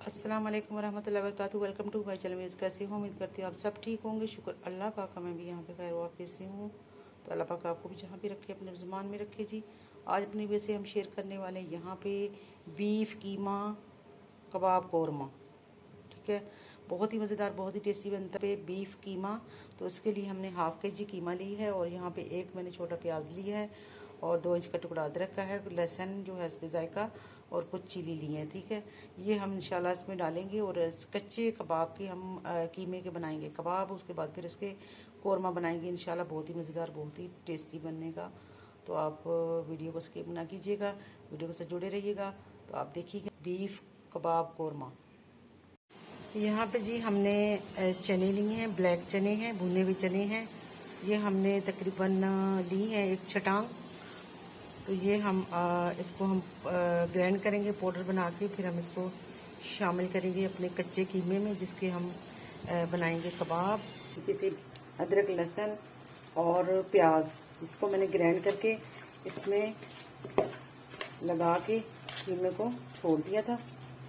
अस्सलाम वालेकुम वरहमतुल्लाहि वबरकातुहू। Welcome to my channel. कैसे हो? उम्मीद करती हूँ आप सब ठीक होंगे। शुक्र अल्लाह पाक का, मैं भी यहाँ पे खैर वाफिस से हूँ। तो अल्लाह पाक आपको भी जहाँ भी रखे अपने ज़ुबान में रखे जी। आज अपनी वैसे हम शेयर करने वाले हैं यहाँ पे बीफ कीमा कबाब कौरमा। ठीक है, बहुत ही मज़ेदार, बहुत ही टेस्टी बनता है बीफ कीमा। तो इसके लिए हमने हाफ़ के जी कीमा ली है और यहाँ पे एक मैंने छोटा प्याज लिया है और 2 इंच का टुकड़ा अदरक का है, लहसुन जो है इस पर जायका और कुछ चिली ली है। ठीक है, ये हम इंशाल्लाह इसमें डालेंगे और कच्चे कबाब के हम कीमे के बनाएंगे कबाब। उसके बाद फिर इसके कौरमा बनाएंगे इंशाल्लाह। बहुत ही मज़ेदार, बहुत ही टेस्टी बनने का। तो आप वीडियो को स्किप ना कीजिएगा, वीडियो के साथ जुड़े रहिएगा। तो आप देखिएगा बीफ कबाब कौरमा। यहाँ पे जी हमने चने लिए हैं, ब्लैक चने हैं, भुने हुए चने हैं। ये हमने तकरीबन ली है एक छटांग। तो ये हम इसको हम ग्राइंड करेंगे पाउडर बना के, फिर हम इसको शामिल करेंगे अपने कच्चे कीमे में जिसके हम बनाएंगे कबाब। किसी अदरक लहसुन और प्याज, इसको मैंने ग्राइंड करके इसमें लगा के कीमे को छोड़ दिया था।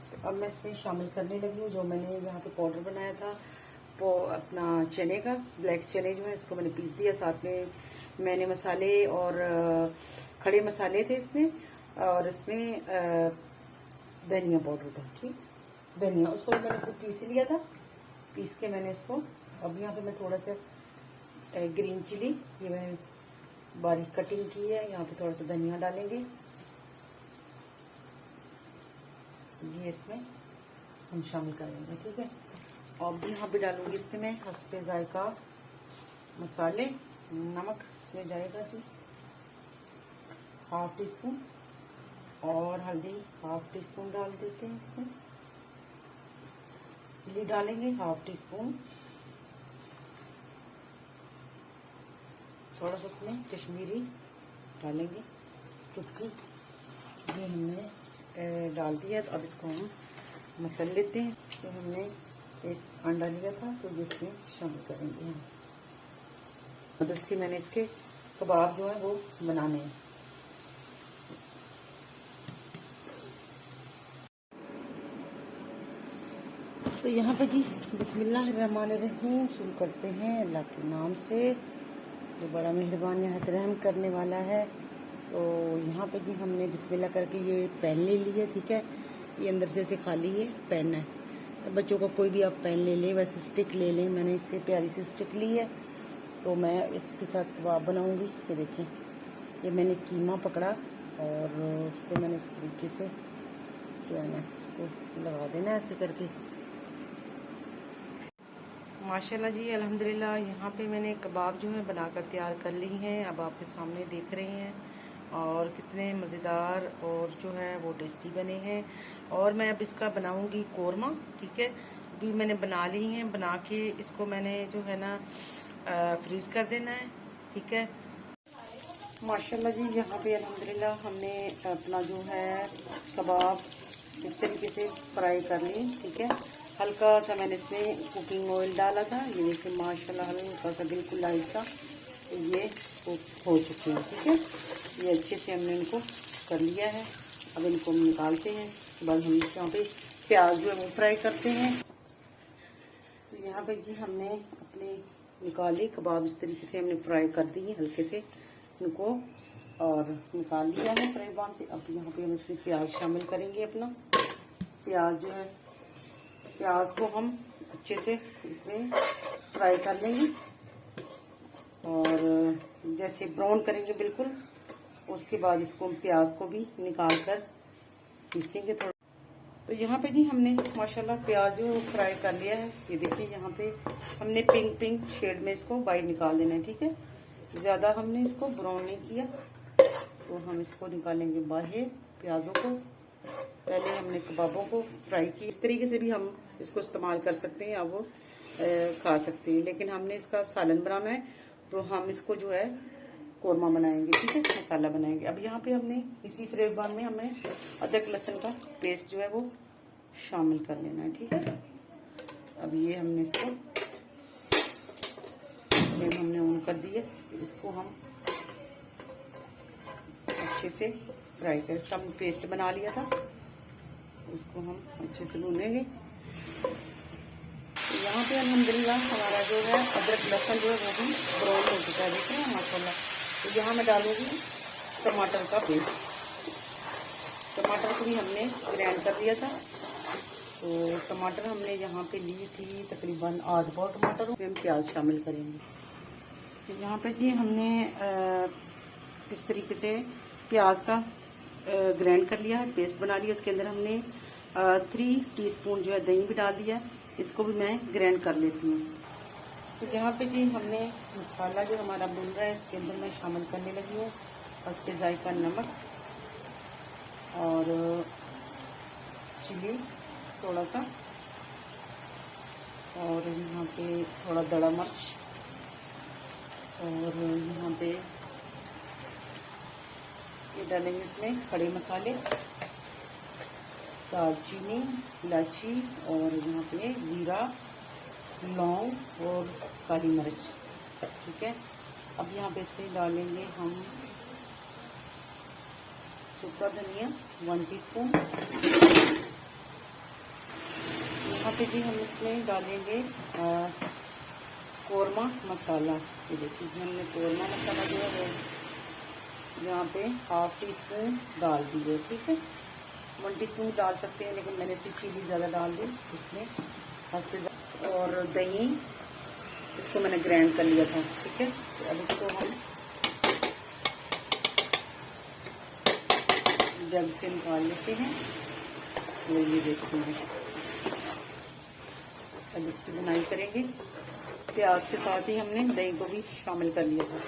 तो अब मैं इसमें शामिल करने लगी हूँ जो मैंने यहाँ पे पाउडर बनाया था वो अपना चने का, ब्लैक चने जो है इसको मैंने पीस दिया। साथ में मैंने मसाले और खड़े मसाले थे इसमें, और इसमें धनिया पाउडर था। ठीक, धनिया उसको मैंने इसको पीस लिया था। पीस के मैंने इसको, अब यहाँ पे मैं थोड़ा सा ग्रीन चिली ये मैंने बारीक कटिंग की है, यहाँ पे थोड़ा सा धनिया डालेंगे। ये इसमें हम शामिल करेंगे। ठीक है, और यहाँ पे डालूंगी इसमें मैं हस्बे जायका मसाले, नमक इसमें जाएगा जी 1/2 टीस्पून, और हल्दी 1/2 टीस्पून डाल देते हैं इसमें। चिली डालेंगे 1/2 टीस्पून, थोड़ा सा इसमें कश्मीरी डालेंगे चुटकी। ये हमने डाल दिया। तो अब इसको हम मसल लेते हैं। तो हमने एक अंडा लिया था तो जिसमें शामिल करेंगे हम। मदद से मैंने इसके कबाब जो है वो बनाने हैं। तो यहाँ पे जी बिस्मिल्लाहिर्रहमानिर्रहीम शुरू करते हैं अल्लाह के नाम से जो बड़ा मेहरबान निहायत रहम करने वाला है। तो यहाँ पे जी हमने बिस्मिल्लाह करके ये पैन ले लिया। ठीक है, ये अंदर से ऐसे खाली ये पैन है। तो बच्चों का कोई भी आप पैन ले लें, वैसे स्टिक ले लें। मैंने इससे प्यारी सी स्टिक ली है तो मैं इसके साथ कबाब बनाऊंगी। ये देखें, ये मैंने कीमा पकड़ा और उसको मैंने इस तरीके से जो है ना इसको लगा देना ऐसे करके। माशाल्लाह जी अल्हम्दुलिल्लाह, यहाँ पे मैंने कबाब जो है बनाकर तैयार कर ली हैं। अब आपके सामने देख रहे हैं और कितने मज़ेदार और जो है वो टेस्टी बने हैं। और मैं अब इसका बनाऊंगी कौरमा। ठीक है, अभी मैंने बना ली हैं, बना के इसको मैंने जो है ना फ्रीज कर देना है। ठीक है, माशाल्लाह जी यहाँ पे अल्हम्दुलिल्लाह हमने अपना जो है कबाब इस तरीके से फ्राई कर ली। ठीक है, हल्का सा मैंने इसमें कुकिंग ऑयल डाला था। ये देखिए माशाल्लाह हल्का सा बिल्कुल लाइट सा ये हो चुके हैं। ठीक है, ये अच्छे से हमने इनको कर लिया है। अब इनको हम निकालते हैं। उसके बाद हम यहाँ पे प्याज जो है वो फ्राई करते हैं। तो यहाँ पे जी हमने अपने निकाले कबाब इस तरीके से हमने फ्राई कर दिए हल्के से इनको और निकाल लिया है फ्राई पैन से। अब यहाँ पे हम इसमें प्याज शामिल करेंगे अपना। प्याज जो है, प्याज को हम अच्छे से इसमें फ्राई कर लेंगे और जैसे ब्राउन करेंगे बिल्कुल। उसके बाद इसको हम प्याज को भी निकाल कर पीसेंगे थोड़ा। तो यहाँ पे जी हमने माशाल्लाह प्याज जो फ्राई कर लिया है। ये देखिए यहाँ पे हमने पिंक पिंक शेड में इसको बाहर निकाल देना है। ठीक है, ज़्यादा हमने इसको ब्राउन नहीं किया। तो हम इसको निकालेंगे बाहर प्याजों को। पहले हमने कबाबों को फ्राई की। इस तरीके से भी हम इसको इस्तेमाल कर सकते हैं या वो खा सकते हैं, लेकिन हमने इसका सालन बनाना है तो हम इसको जो है कौरमा बनाएंगे। ठीक है, मसाला बनाएंगे। अब यहाँ पे हमने इसी फ्राई पैन में हमें अदरक लहसुन का पेस्ट जो है वो शामिल कर लेना है। ठीक है, अब ये हमने इसको फ्लेम हमने ऑन कर दिया। इसको हम अच्छे से फ्राई कर, इसका हमने पेस्ट बना लिया था। इसको हम अच्छे से भूनेंगे। तो यहाँ पे अल्हम्दुलिल्लाह हमारा जो है अदरक लहसुन जो है वो भी ब्राउन हो चुका है, देखिए माशाल्लाह। तो यहाँ मैं डालूंगी टमाटर का पेस्ट। टमाटर को भी हमने ग्राइंड कर लिया था। तो टमाटर हमने यहाँ पे ली थी तकरीबन आध पाव टमाटर। फिर हम प्याज शामिल करेंगे। तो यहाँ पे जी हमने इस तरीके से प्याज का ग्राइंड कर लिया है, पेस्ट बना लिया। इसके अंदर हमने 3 टीस्पून जो है दही भी डाल दिया। इसको भी मैं ग्राइंड कर लेती हूँ। तो यहाँ पे जी हमने मसाला जो हमारा भून रहा है इसके अंदर मैं शामिल करने लगी हूँ। बस पे जायका नमक और चिली थोड़ा सा, और यहाँ पे थोड़ा दड़ा मिर्च, और यहाँ पे ये डालेंगे इसमें खड़े मसाले, दालचीनी, इलायची, और यहाँ पे जीरा, लौंग और काली मिर्च। ठीक है, अब यहाँ पे इसमें डालेंगे हम सूखा धनिया 1 टीस्पून। यहाँ पे भी हम इसमें डालेंगे कोरमा मसाला। ये देखिए हमने कोरमा मसाला जो है वो यहाँ पे 1/2 टीस्पून डाल दी है। ठीक है, 1 टीस्पून डाल सकते हैं, लेकिन मैंने इसकी चिली ज़्यादा डाल दी इसमें। और दही इसको मैंने ग्राइंड कर लिया था। ठीक है, तो अब इसको हम जग से निकाल लेते हैं। और ये देखते हैं, अब इसकी बुनाई करेंगे। प्याज के साथ ही हमने दही को भी शामिल कर लिया था।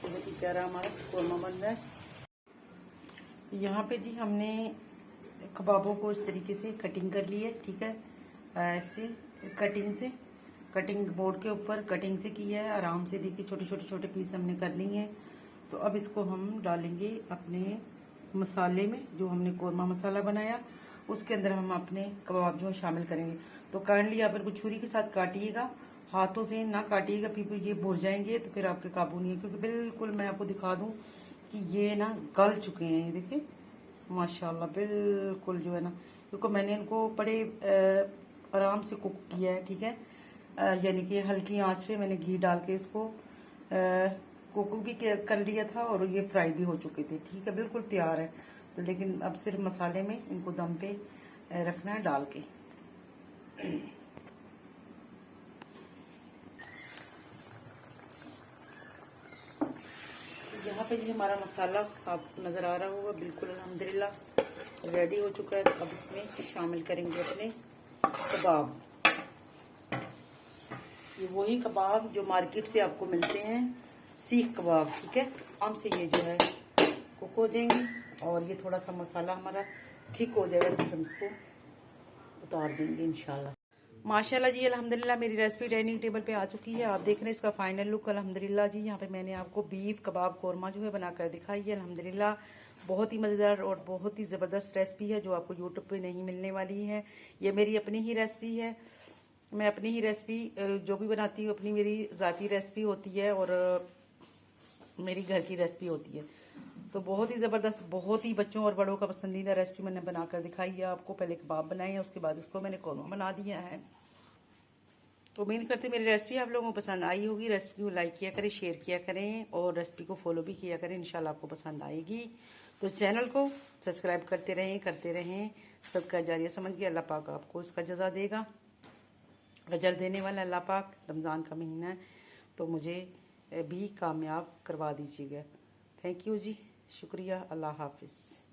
बहुत ही प्यारा हमारा कोरमा बन रहा है। यहाँ पे जी हमने कबाबों को इस तरीके से कटिंग कर ली है। ठीक है, ऐसे कटिंग बोर्ड के ऊपर कटिंग से की है। आराम से देखिए छोटे पीस हमने कर लिए हैं। तो अब इसको हम डालेंगे अपने मसाले में, जो हमने कोरमा मसाला बनाया उसके अंदर हम अपने कबाब जो है शामिल करेंगे। तो काइंडली आप इनको छुरी के साथ काटिएगा, हाथों से ना काटिएगा, फिर ये भुर जाएंगे तो फिर आपके काबू नहीं है। क्योंकि बिल्कुल मैं आपको दिखा दूं कि ये ना गल चुके हैं। ये देखिए माशाल्लाह बिल्कुल जो है ना, क्योंकि मैंने इनको बड़े आराम से कुक किया है। ठीक है, यानी कि हल्की आंच पे मैंने घी डाल के इसको कुक भी कर लिया था, और ये फ्राई भी हो चुके थे। ठीक है, बिल्कुल तैयार है। तो लेकिन अब सिर्फ मसाले में इनको दम पे रखना है डाल के। यहाँ पे जी हमारा मसाला आपको नजर आ रहा होगा, बिल्कुल अल्हम्दुलिल्लाह रेडी हो चुका है। अब इसमें शामिल करेंगे अपने कबाब। ये वही कबाब जो मार्केट से आपको मिलते हैं, सीख कबाब। ठीक है, आराम से ये जो है कुक हो जाएंगे, और ये थोड़ा सा मसाला हमारा थिक हो जाएगा तो हम इसको उतार देंगे इंशाल्लाह। माशाल्लाह जी अल्हम्दुलिल्लाह मेरी रेसिपी डाइनिंग टेबल पे आ चुकी है। आप देख रहे हैं इसका फाइनल लुक अल्हम्दुलिल्लाह जी। यहाँ पे मैंने आपको बीफ कबाब कोरमा जो है बनाकर दिखाई है अल्हम्दुलिल्लाह। बहुत ही मज़ेदार और बहुत ही ज़बरदस्त रेसिपी है, जो आपको यूट्यूब पे नहीं मिलने वाली है। ये मेरी अपनी ही रेसिपी है। मैं अपनी ही रेसिपी जो भी बनाती हूँ अपनी मेरी ज़ाती रेसिपी होती है, और मेरी घर की रेसिपी होती है। तो बहुत ही ज़बरदस्त, बहुत ही बच्चों और बड़ों का पसंदीदा रेसिपी मैंने बनाकर दिखाई है आपको। पहले कबाब बनाए हैं, उसके बाद इसको मैंने कोरमा बना दिया है। तो उम्मीद करती हूँ मेरी रेसिपी आप लोगों को पसंद आई होगी। रेसिपी को लाइक किया करें, शेयर किया करें, और रेसिपी को फॉलो भी किया करें। इंशाल्लाह आपको पसंद आएगी। तो चैनल को सब्सक्राइब करते रहें। सबका जारिया समझ के अल्लाह पाक आपको इसका जज़ा देगा। अजर देने वाला अल्लाह पाक। रमज़ान का महीना है, तो मुझे भी कामयाब करवा दीजिएगा। थैंक यू जी, शुक्रिया। अल्लाह हाफिज़।